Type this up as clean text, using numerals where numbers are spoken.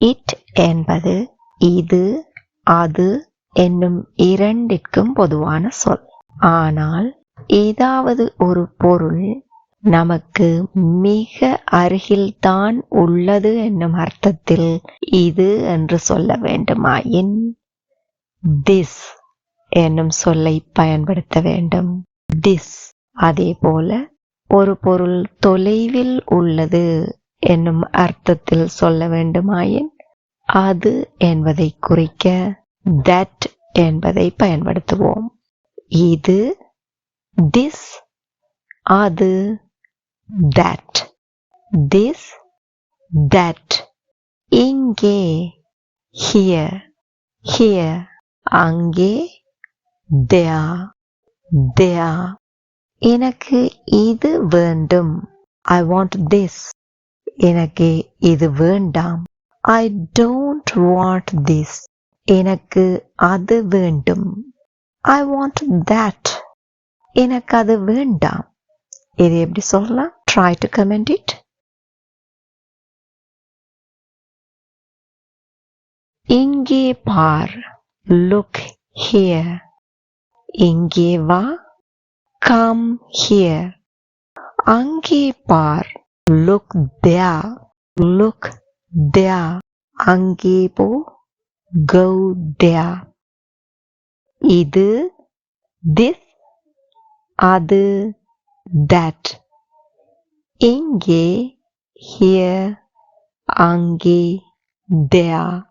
It என்பது இது அது என்னும் இரண்டிற்கும் பொதுவான சொல். ஆனால் ஏதாவது ஒரு பொருள் நமக்கு மிக அருகில்தான் உள்ளது என்னும் அர்த்தத்தில் இது என்று சொல்ல வேண்டுமாயின் this என்னும் சொல்லை பயன்படுத்த வேண்டும். this. அதேபோல ஒரு பொருள் தொலைவில் உள்ளது என்னும் அர்த்தத்தில் சொல்ல வேண்டுமாயின் அது என்பதை குறிக்க that என்பதை பயன்படுத்துவோம். இது, this, அது, that. this, that. இங்கே, here, here. அங்கே, there, there. எனக்கு இது வேண்டும். I want this. எனக்கு இது வேண்டாம். I don't want this. எனக்கு அது வேண்டும். I want that. எனக்கு அது வேண்டாம். இது எப்படி சொல்லலாம்? Try to comment it. இங்கே பார். Look here. இங்கே வா. Come here. அங்கே பார். Look there. Look there. அங்கே போ. Go there. இது, this, அது, that. இங்கே, here, அங்கே, there.